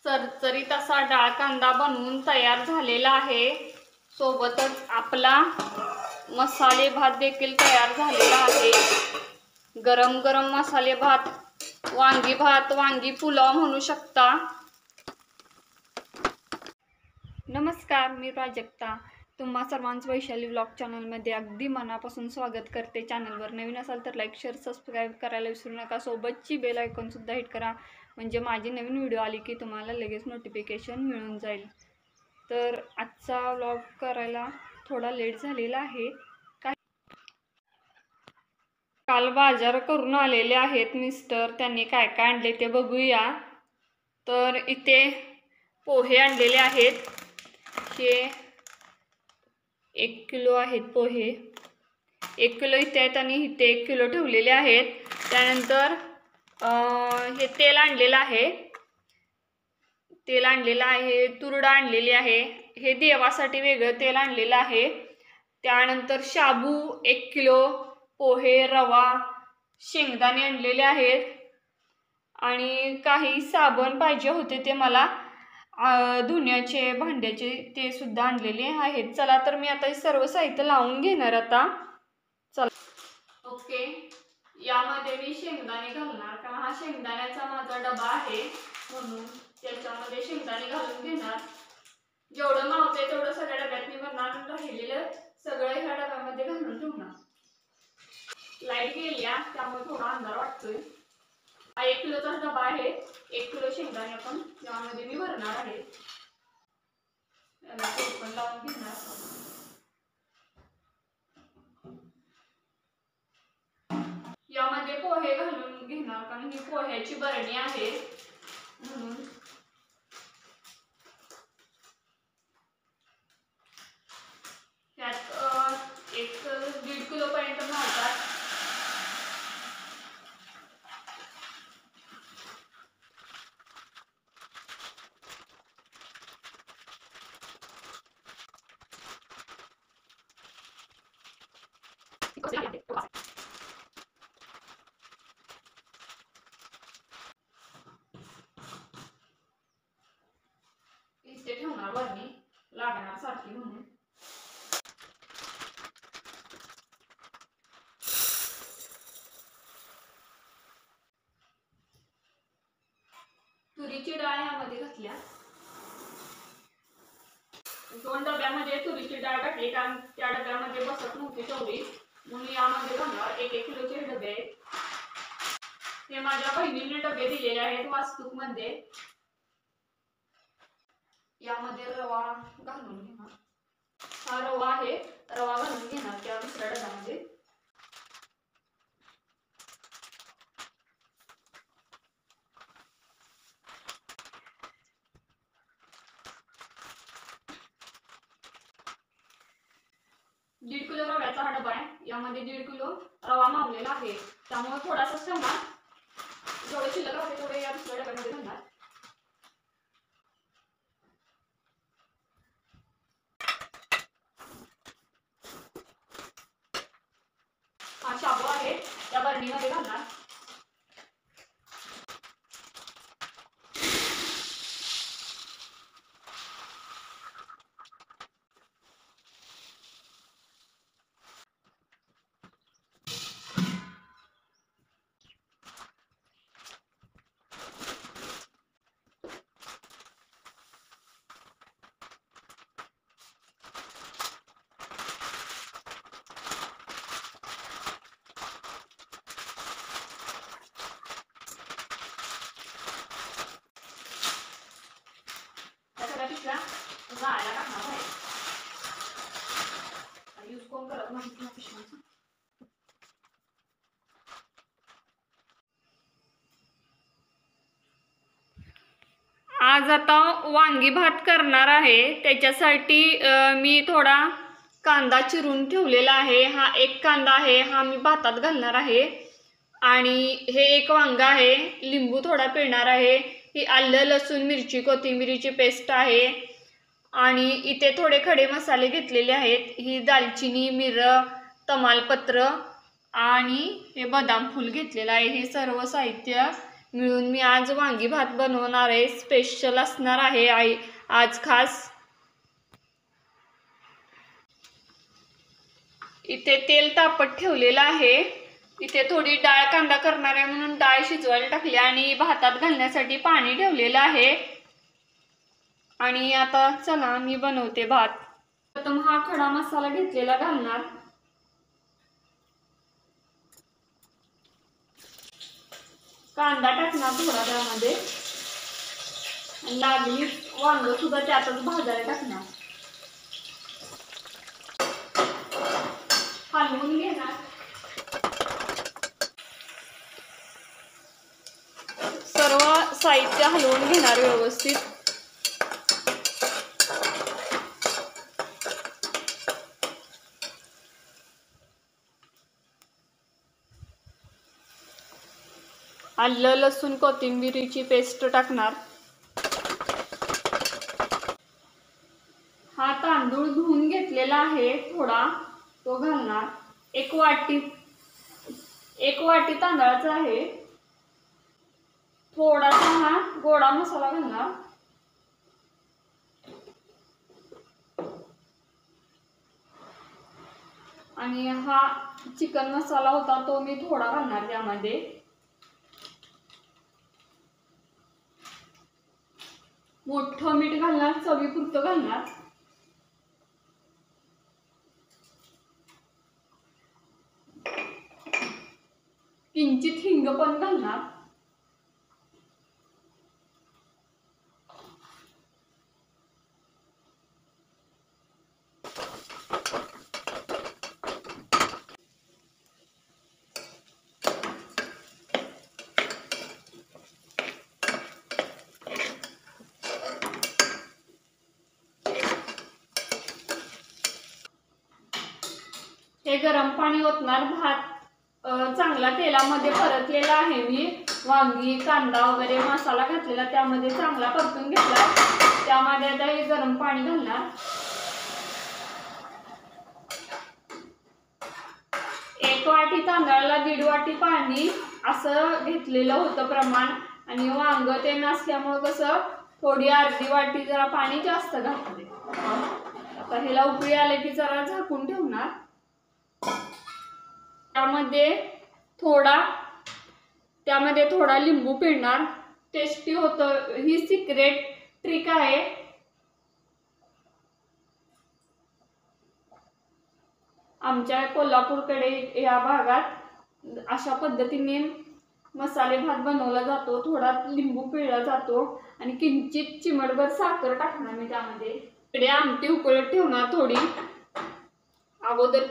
चरचरीत असा डाळ कांदा बनवून तयार झालेला आहे। सोबतच आपला मसाले भात देखील तयार झालेला आहे। गरम गरम मसाले भात, वांगी पुलाव म्हणू शकता। नमस्कार, मी प्राजक्ता तुम्हा सर्वांचं वैशाली व्लॉग चॅनलमध्ये अगदी मनापासून स्वागत करते। चॅनलवर नवीन असाल तर लाईक शेअर सबस्क्राईब करायला विसरू नका। सोबतची बेल आयकॉन सुद्धा हिट करा, म्हणजे माझी नवीन व्हिडिओ आली की तुम्हाला लगेच नोटिफिकेशन मिळून जाईल। तर आजचा व्लॉग करायला थोडा लेट झालेला आहे। काल बाजार करून आलेले आहेत मिस्टर, त्यांनी काय काय आणले ते बघूया। तर इथे पोहे आणलेले आहेत, हे 1 किलो आहेत पोहे। 1 किलो इथे आहेत आणि इथे 1 किलो ठेवलेले आहेत। त्यानंतर हे तेल आणलेलं आहे, तुरडा आणलेली आहे, हे देवासाठी वेगळं तेल आणलेलं आहे। त्यानंतर शाबू 1 किलो, पोहे, रवा, शेंगदाणे आणलेले आहेत आणि काही साबण पाहिजे होते ते मला धुण्याचे भांड्याचे, ते सुद्धा आणलेले आहेत। चला तर मी आता हे सर्व साहित्य लावून घेणार आता। चला ओके, यामध्ये मी शेंगदाणे घालणार, कारण हा शेंगदाण्याचा माझा डबा आहे म्हणून त्याच्यामध्ये शेंगदाणे घालून घेणार। जेवढं मावते तेवढं सगळ्या डब्यात मी भरणार, राहिलेलं सगळं ह्या डब्यामध्ये घालून ठेवणार। लाईट गेली त्यामुळे थोडा अंधार वाटतोय। हा 1 किलोचा डबा आहे, 1 किलो शेंगदाणे पण यामध्ये मी भरणार आहे। याला पण लावून घेणार। यामध्ये पोहे घालून घेणार, कारण ही पोह्याची बरणी आहे म्हणून। यात 1-1.5 किलो पर्यंत घालतात। इथे ठेवणार बरणी लागणार सारखी म्हणून। तुरीची डाळ यामध्ये घातल्या, 2 डब्यामध्ये तुरीची डाळ घातली, कारण त्या डब्यामध्ये बसत नव्हती तेवढी, म्हणून यामध्ये घालणार। 1-1 किलोचे डबे आहेत। हे माझ्या बहिणीने डबे दिलेले आहेत वास्तूक मध्ये। यामध्ये रवा घालून घेणार, हा रवा आहे, रवा घालून घेणार त्या दुसऱ्या डब्यामध्ये। दीड किलो रव्याचा हा डबा आहे, यामध्ये 1.5 किलो रवा मावलेला आहे, त्यामुळे थोडासा ठेवणार। जेवढे शिल्लक राहते तेवढे या दुसऱ्या डब्यामध्ये घालणार। हा शाबू आहे, त्या बरणीमध्ये घालणार। पिशव्या जाळायला टाकणार आहे, यूज कोण करत नाही पिशव्यांचा। आज आता वांगी भात करणार आहे, त्याच्यासाठी मी थोडा कांदा चिरून ठेवलेला आहे। हा 1 कांदा आहे, हा मी भातात घालणार आहे। आणि हे 1 वांगा आहे, लिंबू थोडा पिळणार आहे। ही आलं लसूण मिरची कोथिंबीरीची पेस्ट आहे। आणि इथे थोडे खडे मसाले घेतलेले आहेत, ही दालचिनी, मिरं, तमालपत्र आणि हे बदाम फूल घेतलेलं आहे। हे सर्व साहित्य मिळून मी आज वांगी भात बनवणार आहे. स्पेशल असणार आहे आज खास. इथे तेल तापत ठेवलेलं आहे. इथे थोडी डाळ कांदा करणार आहे म्हणून डाळ शिजवायला टाकली आणि भातात घालण्यासाठी पाणी ठेवलेलं आहे. आणि आता चला मी बनवते भात. प्रथम हा खडा मसाला घेतलेला घालणार. कांदा टाकणार थोडा त्यामध्ये. लागली वांग सुद्धा त्यातच भाजायला टाकणार. हलवून घेणार. सर्व साहित्य हलवून घेणार व्यवस्थित. आलं लसूण कोथिंबीरीची पेस्ट टाकणार. हा तांदूळ धुवून घेतलेला आहे थोडा, तो घालणार. एक वाटी तांदळाचा आहे. थोडासा हा गोडा मसाला घालणार. आणि हा चिकन मसाला होता तो मी थोडा घालणार त्यामध्ये. मोठं मीठ घालणार, चवीपुरतं घालणार. किंचित हिंग पण घालणार. हे गरम पाणी ओतणार. भात चांगला तेलामध्ये परतलेला आहे. मी वांगी कांदा वगैरे मसाला घातलेला त्यामध्ये चांगला परतून घेतला. त्यामध्ये आता हे गरम पाणी घालणार. 1 वाटी तांदळाला 1.5 वाटी पाणी असं घेतलेलं होतं प्रमाण. आणि वांग ते नसल्यामुळे कसं थोडी अर्धी वाटी जरा पाणी जास्त घातले. आता ह्याला उकळी आले की जरा झाकून ठेवणार. त्यामध्ये थोडा लिंबू पिळणार. टेस्टी होतं. ही सिक्रेट ट्रिक आहे. आमच्या कोल्हापूरकडे या भागात अशा पद्धतीने मसाले भात बनवला जातो. थोडा लिंबू पिळला जातो आणि किंचित चिमटभर साखर टाकणार मी त्यामध्ये. इकडे आमटी उकळत ठेवणार थोडी. अगोदर